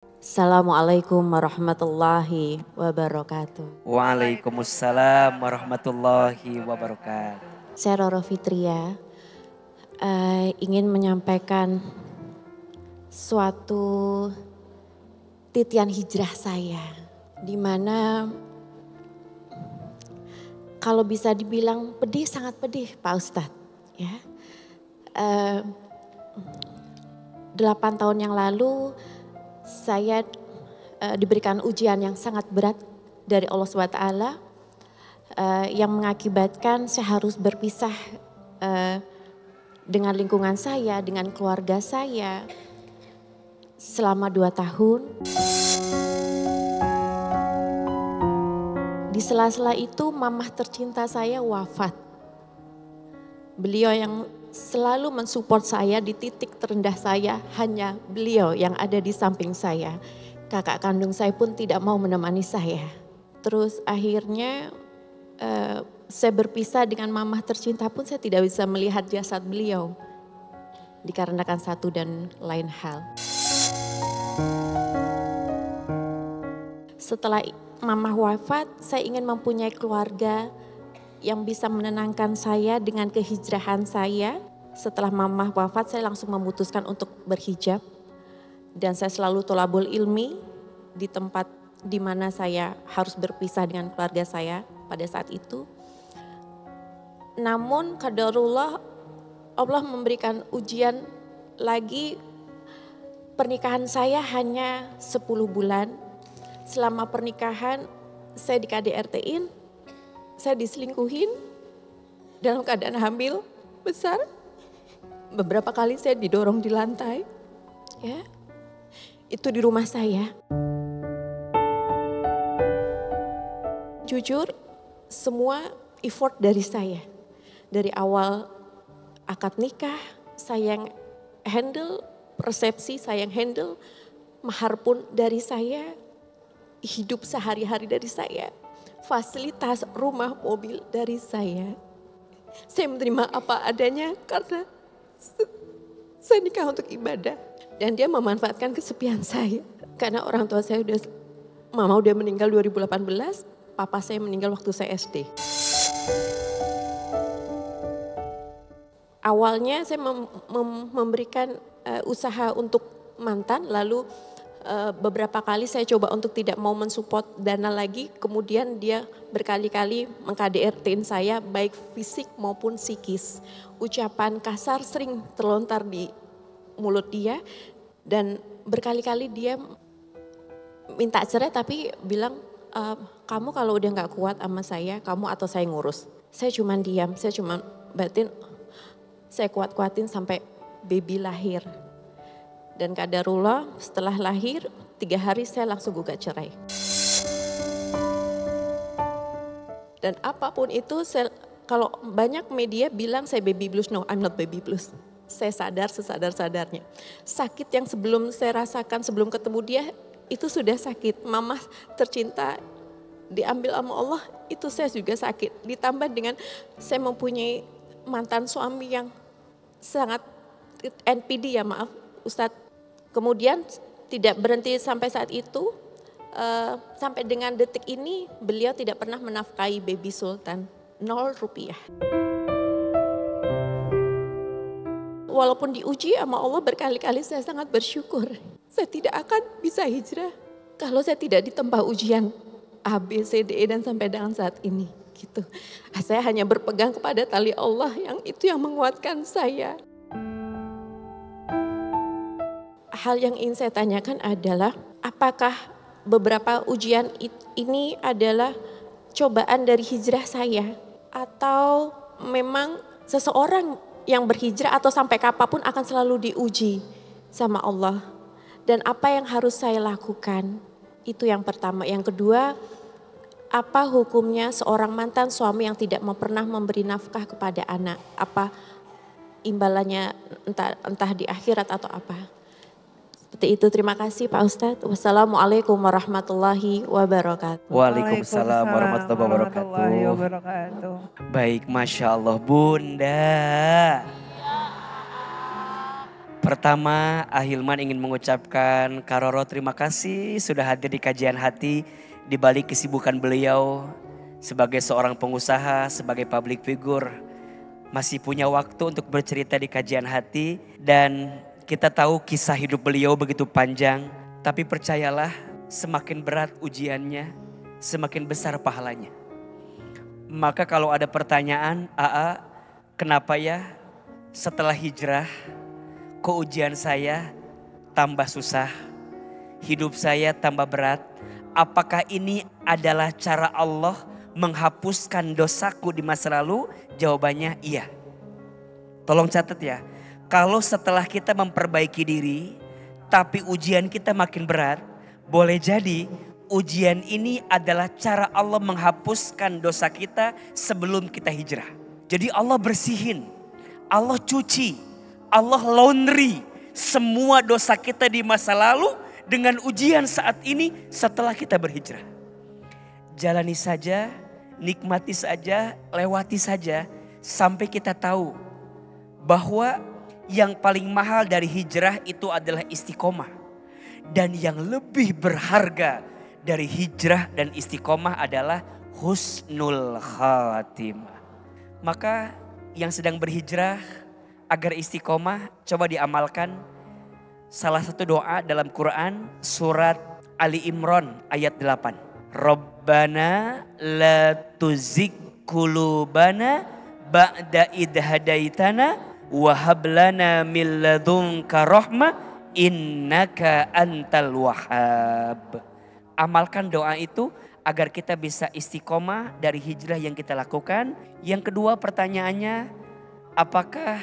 Assalamualaikum warahmatullahi wabarakatuh. Waalaikumsalam warahmatullahi wabarakatuh. Saya Roro Fitria, ingin menyampaikan suatu titian hijrah saya. Di mana kalau bisa dibilang pedih, sangat pedih Pak Ustadz. Ya. 8 tahun yang lalu saya diberikan ujian yang sangat berat dari Allah SWT yang mengakibatkan saya harus berpisah dengan lingkungan saya, dengan keluarga saya selama 2 tahun. Di sela-sela itu mamah tercinta saya wafat. Beliau yang selalu mensupport saya di titik terendah saya, hanya beliau yang ada di samping saya. Kakak kandung saya pun tidak mau menemani saya. Terus akhirnya saya berpisah dengan mamah tercinta pun saya tidak bisa melihat jasad beliau. Dikarenakan satu dan lain hal. Setelah mamah wafat, saya ingin mempunyai keluarga yang bisa menenangkan saya dengan kehijrahan saya. Setelah mamah wafat, saya langsung memutuskan untuk berhijab. Dan saya selalu tholabul ilmi di tempat di mana saya harus berpisah dengan keluarga saya pada saat itu. Namun qadarullah, Allah memberikan ujian lagi. Pernikahan saya hanya 10 bulan. Selama pernikahan saya di KDRT-in. Saya diselingkuhin dalam keadaan hamil besar. Beberapa kali saya didorong di lantai. Ya. Itu di rumah saya. Jujur, semua effort dari saya. Dari awal akad nikah, saya yang handle, persepsi saya yang handle, mahar pun dari saya, hidup sehari-hari dari saya. Fasilitas rumah mobil dari saya. Saya menerima apa adanya karena saya nikah untuk ibadah. Dan dia memanfaatkan kesepian saya. Karena orang tua saya mama udah meninggal 2018, papa saya meninggal waktu saya SD. Awalnya saya memberikan usaha untuk mantan, lalu beberapa kali saya coba untuk tidak mau mensupport dana lagi, kemudian dia berkali-kali meng-KDRT-in saya baik fisik maupun psikis. Ucapan kasar sering terlontar di mulut dia dan berkali-kali dia minta cerai tapi bilang, kamu kalau udah gak kuat sama saya, kamu atau saya ngurus. Saya cuman diam, saya cuman batin, saya kuat-kuatin sampai baby lahir. Dan qadarullah setelah lahir 3 hari saya langsung gugat cerai. Dan apapun itu kalau banyak media bilang saya baby blues, no I'm not baby blues. Saya sadar sesadar-sadarnya. Sakit yang sebelum saya rasakan sebelum ketemu dia itu sudah sakit. Mama tercinta diambil sama Allah itu saya juga sakit. Ditambah dengan saya mempunyai mantan suami yang sangat NPD ya maaf Ustadz. Kemudian tidak berhenti sampai saat itu, sampai dengan detik ini beliau tidak pernah menafkahi baby Sultan, 0 rupiah. Walaupun diuji sama Allah berkali-kali saya sangat bersyukur. Saya tidak akan bisa hijrah kalau saya tidak ditempa ujian A, B, C, D, E dan sampai dengan saat ini. Gitu. Saya hanya berpegang kepada tali Allah yang itu yang menguatkan saya. Hal yang ingin saya tanyakan adalah apakah beberapa ujian ini adalah cobaan dari hijrah saya atau memang seseorang yang berhijrah atau sampai kapanpun akan selalu diuji sama Allah. Dan apa yang harus saya lakukan? Itu yang pertama. Yang kedua, apa hukumnya seorang mantan suami yang tidak pernah memberi nafkah kepada anak? Apa imbalannya entah di akhirat atau apa? Seperti itu, terima kasih Pak Ustadz. Wassalamualaikum warahmatullahi wabarakatuh. Waalaikumsalam warahmatullahi wabarakatuh. Baik, Masya Allah Bunda. Pertama, Ahilman ingin mengucapkan Kak Roro terima kasih sudah hadir di kajian hati di balik kesibukan beliau sebagai seorang pengusaha, sebagai public figure. Masih punya waktu untuk bercerita di kajian hati dan kita tahu kisah hidup beliau begitu panjang. Tapi percayalah semakin berat ujiannya, semakin besar pahalanya. Maka kalau ada pertanyaan, Aa, kenapa ya setelah hijrah kok ujian saya tambah susah, hidup saya tambah berat. Apakah ini adalah cara Allah menghapuskan dosaku di masa lalu? Jawabannya iya. Tolong catat ya. Kalau setelah kita memperbaiki diri, tapi ujian kita makin berat, boleh jadi ujian ini adalah cara Allah menghapuskan dosa kita sebelum kita hijrah. Jadi Allah bersihin, Allah cuci, Allah laundry semua dosa kita di masa lalu dengan ujian saat ini setelah kita berhijrah. Jalani saja, nikmati saja, lewati saja sampai kita tahu bahwa yang paling mahal dari hijrah itu adalah istiqomah. Dan yang lebih berharga dari hijrah dan istiqomah adalah husnul khatimah. Maka yang sedang berhijrah agar istiqomah, coba diamalkan. Salah satu doa dalam Quran surat Ali Imran ayat 8. Rabbana la tuzigh qulubana ba'da idh hadaitana wa hab lana min ladunka rahmah innaka antal wahhab. Amalkan doa itu agar kita bisa istiqomah dari hijrah yang kita lakukan. Yang kedua pertanyaannya, apakah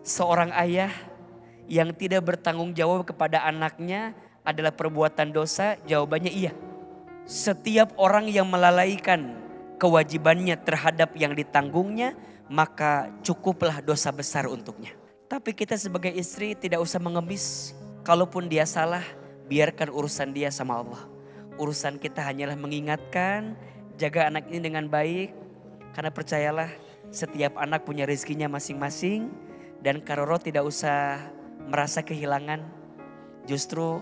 seorang ayah yang tidak bertanggung jawab kepada anaknya adalah perbuatan dosa? Jawabannya iya. Setiap orang yang melalaikan kewajibannya terhadap yang ditanggungnya, maka cukuplah dosa besar untuknya. Tapi kita sebagai istri tidak usah mengemis. Kalaupun dia salah, biarkan urusan dia sama Allah. Urusan kita hanyalah mengingatkan, jaga anak ini dengan baik. Karena percayalah, setiap anak punya rezekinya masing-masing. Dan Kak Roro tidak usah merasa kehilangan. Justru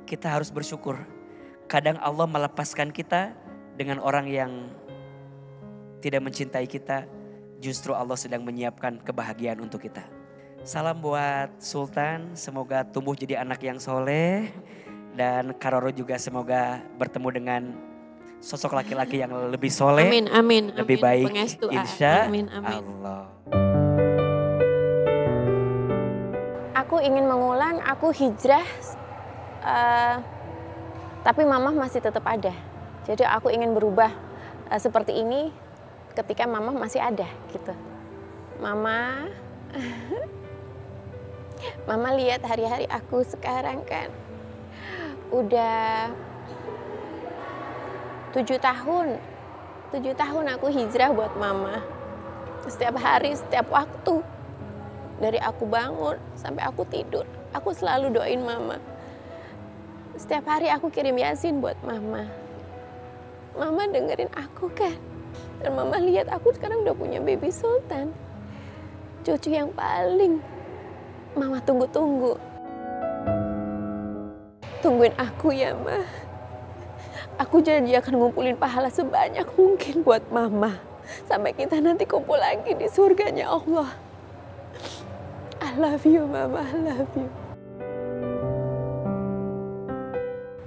kita harus bersyukur. Kadang Allah melepaskan kita dengan orang yang tidak mencintai kita. Justru Allah sedang menyiapkan kebahagiaan untuk kita. Salam buat Sultan, semoga tumbuh jadi anak yang soleh. Dan Kak Roro juga semoga bertemu dengan sosok laki-laki yang lebih soleh. Amin, amin, lebih amin. baik, Pengestu, insya amin, amin. Allah. Aku ingin mengulang, aku hijrah, tapi Mama masih tetap ada. Jadi aku ingin berubah seperti ini ketika Mama masih ada gitu. Mama, Mama lihat hari-hari aku sekarang kan. Udah 7 tahun. 7 tahun aku hijrah buat Mama. Setiap hari, setiap waktu. Dari aku bangun sampai aku tidur, aku selalu doain Mama. Setiap hari aku kirim Yasin buat Mama. Mama dengerin aku kan. Dan Mama lihat aku sekarang udah punya baby Sultan. Cucu yang paling Mama tunggu-tunggu. Tungguin aku ya, Ma. Aku janji akan ngumpulin pahala sebanyak mungkin buat Mama. Sampai kita nanti kumpul lagi di surganya Allah. I love you, Mama. I love you.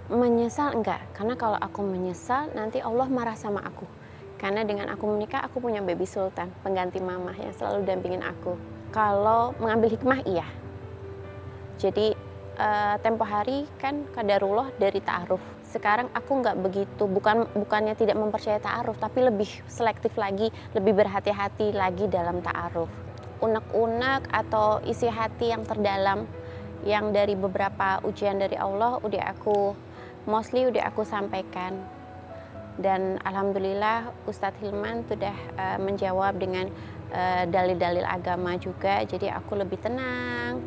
Menyesal enggak? Karena kalau aku menyesal, nanti Allah marah sama aku. Karena dengan aku menikah, aku punya baby Sultan, pengganti Mama yang selalu dampingin aku. Kalau mengambil hikmah, iya. Jadi tempo hari kan qadarullah dari ta'aruf. Sekarang aku nggak begitu, bukannya tidak mempercayai ta'aruf, tapi lebih selektif lagi, lebih berhati-hati lagi dalam ta'aruf. Unek-unek atau isi hati yang terdalam yang dari beberapa ujian dari Allah udah aku sampaikan. Dan alhamdulillah Ustadz Hilman sudah menjawab dengan dalil-dalil agama juga, jadi aku lebih tenang.